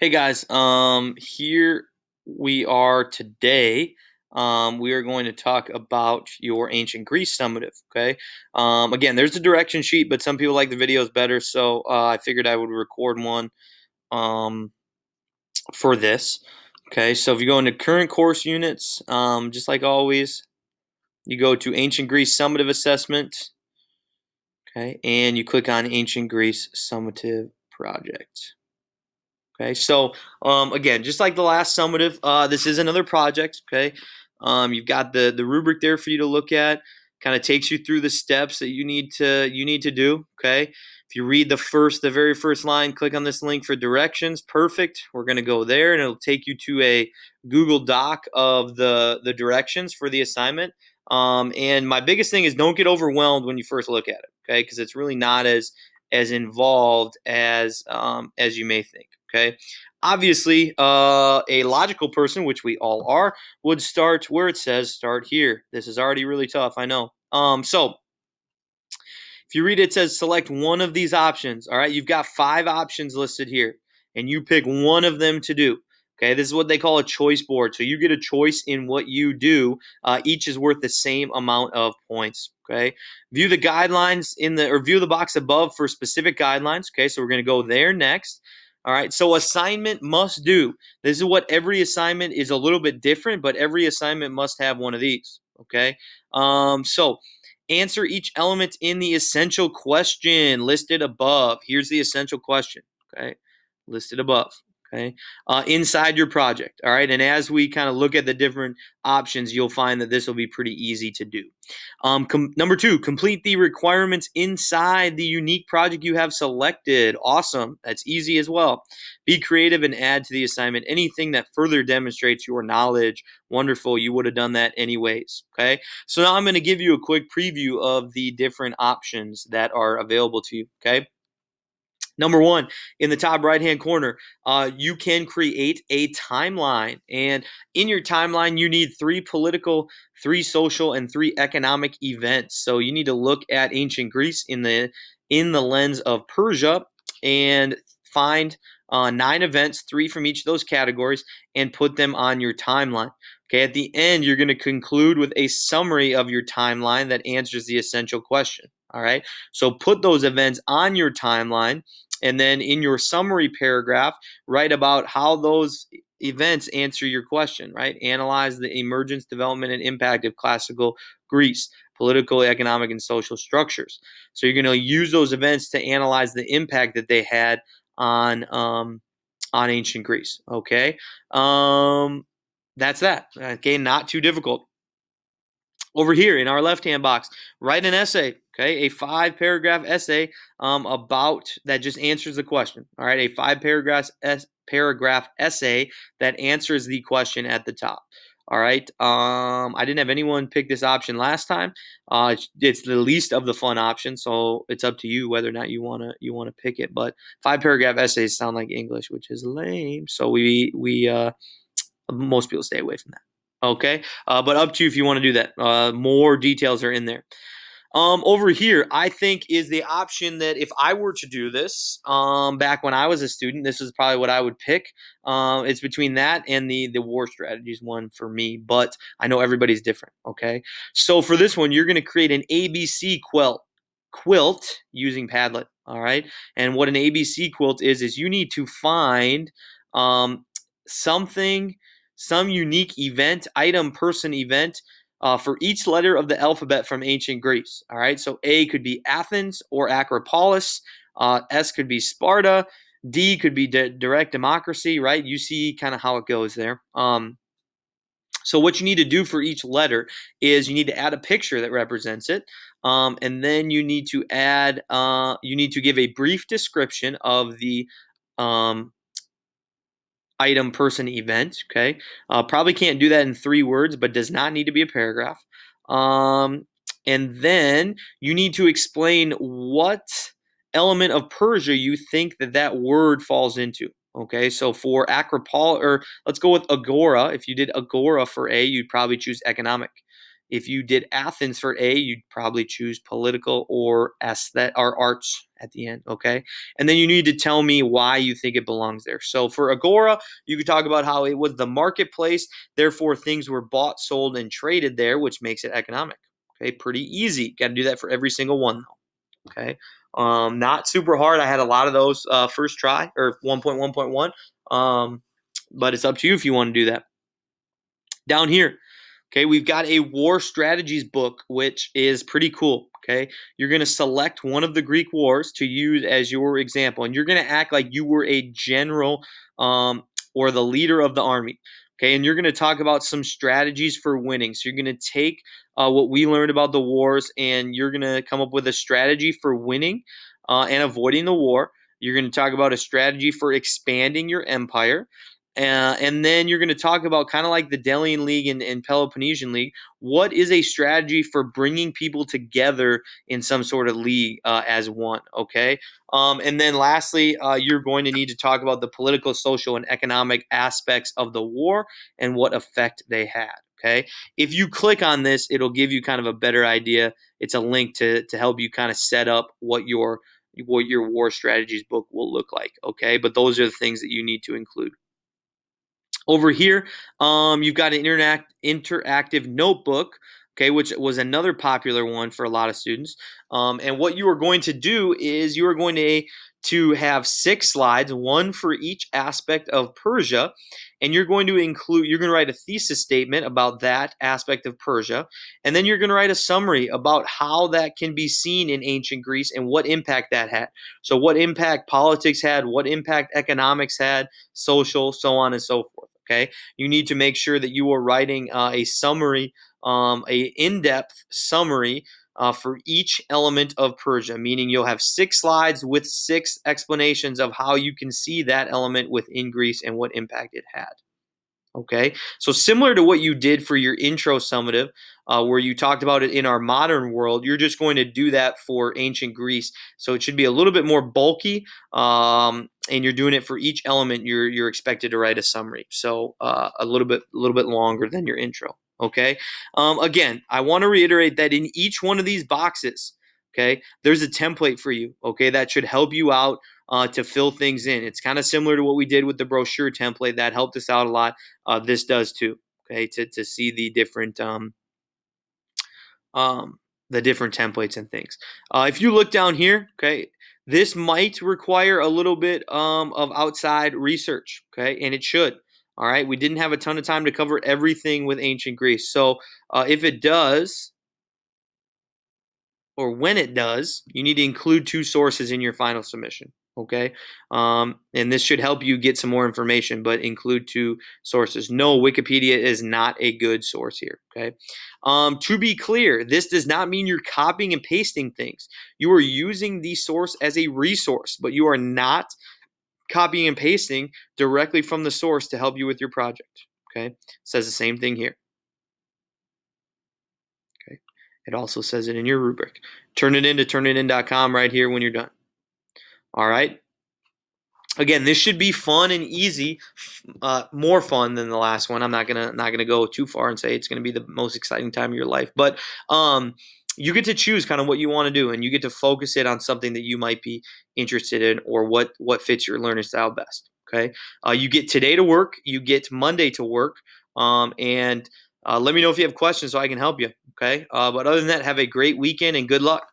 Hey guys, here we are today. We are going to talk about your ancient Greece summative. Okay. Again, there's a direction sheet, but some people like the videos better, so I figured I would record one um, for this. Okay. So if you go into current course units, just like always, you go to ancient Greece summative assessment. Okay, and you click on ancient Greece summative project. Okay, so again, just like the last summative, this is another project. Okay, you've got the rubric there for you to look at. Kind of takes you through the steps that you need to do. Okay, if you read the very first line, click on this link for directions. Perfect. We're gonna go there, and it'll take you to a Google Doc of the directions for the assignment. And my biggest thing is don't get overwhelmed when you first look at it. Okay, because it's really not as involved as you may think. Okay. Obviously, a logical person, which we all are, would start where it says start here. This is already really tough, I know. So if you read it, it says select one of these options. All right, you've got 5 options listed here, and you pick one of them to do. Okay, this is what they call a choice board. So you get a choice in what you do. Each is worth the same amount of points. Okay, view the guidelines view the box above for specific guidelines. Okay, so we're going to go there next. All right, so assignment must do. This is what every assignment is a little bit different, but every assignment must have one of these. Okay, so answer each element in the essential question listed above. Here's the essential question, okay? Listed above, okay? Inside your project, all right? And as we kind of look at the different options, you'll find that this will be pretty easy to do. Number 2, complete the requirements inside the unique project you have selected. Awesome. That's easy as well. Be creative and add to the assignment anything that further demonstrates your knowledge. Wonderful. You would have done that anyways, okay? So now I'm going to give you a quick preview of the different options that are available to you. Okay. Number 1, in the top right hand corner, you can create a timeline. And in your timeline, you need 3 political, 3 social, and 3 economic events. So you need to look at ancient Greece in the lens of Persia and find 9 events, 3 from each of those categories, and put them on your timeline. Okay, at the end, you're going to conclude with a summary of your timeline that answers the essential question. All right, so put those events on your timeline, and then in your summary paragraph, write about how those events answer your question, right? Analyze the emergence, development, and impact of classical Greece, political, economic, and social structures. So you're going to use those events to analyze the impact that they had on ancient Greece. Okay, that's that. Okay, not too difficult. Over here in our left-hand box, write an essay, okay, a 5-paragraph essay about that just answers the question. All right, a 5-paragraph essay that answers the question at the top. All right, I didn't have anyone pick this option last time. It's the least of the fun options, so it's up to you whether or not you wanna pick it. But 5-paragraph essays sound like English, which is lame. So we most people stay away from that. Okay, but up to you if you want to do that. More details are in there. Over here, I think is the option that if I were to do this, back when I was a student, this is probably what I would pick. It's between that and the war strategies one for me, but I know everybody's different. Okay, so for this one, you're going to create an ABC quilt using Padlet. All right, and what an ABC quilt is you need to find something, some unique event, item, person, event for each letter of the alphabet from ancient Greece. All right, so A could be Athens or Acropolis, S could be Sparta, D could be direct democracy, right? You see kind of how it goes there. So what you need to do for each letter is you need to add a picture that represents it, and then you need to give a brief description of the um, item, person, event. Okay, probably can't do that in 3 words, but does not need to be a paragraph. And then you need to explain what element of Persia you think that word falls into. Okay, so for Acropolis, or let's go with Agora. If you did Agora for A, you'd probably choose economic. If you did Athens for A, you'd probably choose political or aesthetic or arts at the end, okay? And then you need to tell me why you think it belongs there. So for Agora, you could talk about how it was the marketplace, therefore things were bought, sold, and traded there, which makes it economic. Okay, pretty easy. Got to do that for every single one though. Okay, not super hard. I had a lot of those first try or 1.1.1, but it's up to you if you want to do that. Down here, okay, we've got a war strategies book, which is pretty cool. Okay, you're going to select one of the Greek wars to use as your example, and you're going to act like you were a general or the leader of the army. Okay, and you're going to talk about some strategies for winning. So you're going to take what we learned about the wars, and you're going to come up with a strategy for winning and avoiding the war. You're going to talk about a strategy for expanding your empire. And then you're going to talk about kind of like the Delian League and Peloponnesian League. What is a strategy for bringing people together in some sort of league as one? Okay. And then lastly, you're going to need to talk about the political, social, and economic aspects of the war and what effect they had. Okay. If you click on this, it'll give you kind of a better idea. It's a link to help you kind of set up what your war strategies book will look like. Okay. But those are the things that you need to include. Over here, you've got an interactive notebook, okay, which was another popular one for a lot of students. And what you are going to do is you are going to have 6 slides, one for each aspect of Persia, and you're going to write a thesis statement about that aspect of Persia, and then you're going to write a summary about how that can be seen in ancient Greece and what impact that had. So, what impact politics had, what impact economics had, social, so on and so forth. Okay, you need to make sure that you are writing a summary, a in-depth summary for each element of Persia, meaning you'll have 6 slides with 6 explanations of how you can see that element within Greece and what impact it had. Okay, so similar to what you did for your intro summative, where you talked about it in our modern world, you're just going to do that for ancient Greece. So it should be a little bit more bulky, and you're doing it for each element. You're expected to write a summary, so a little bit longer than your intro. Okay, again, I want to reiterate that in each one of these boxes, okay, there's a template for you. Okay, that should help you out to fill things in. It's kind of similar to what we did with the brochure template. That helped us out a lot. This does too. Okay, to see um, the different templates and things. If you look down here, okay, this might require a little bit of outside research. Okay, and it should. All right, we didn't have a ton of time to cover everything with ancient Greece, so if it does, or when it does, you need to include 2 sources in your final submission. Okay. And this should help you get some more information, but include 2 sources. No, Wikipedia is not a good source here. Okay. To be clear, this does not mean you're copying and pasting things. You are using the source as a resource, but you are not copying and pasting directly from the source to help you with your project. Okay. It says the same thing here. Okay. It also says it in your rubric. Turn it in to turnitin.com right here when you're done. All right. Again, this should be fun and easy, more fun than the last one. I'm not gonna go too far and say it's gonna be the most exciting time of your life, but you get to choose kind of what you want to do, and you get to focus it on something that you might be interested in or what fits your learning style best. Okay, you get today to work, you get Monday to work, and let me know if you have questions so I can help you. Okay, but other than that, have a great weekend and good luck.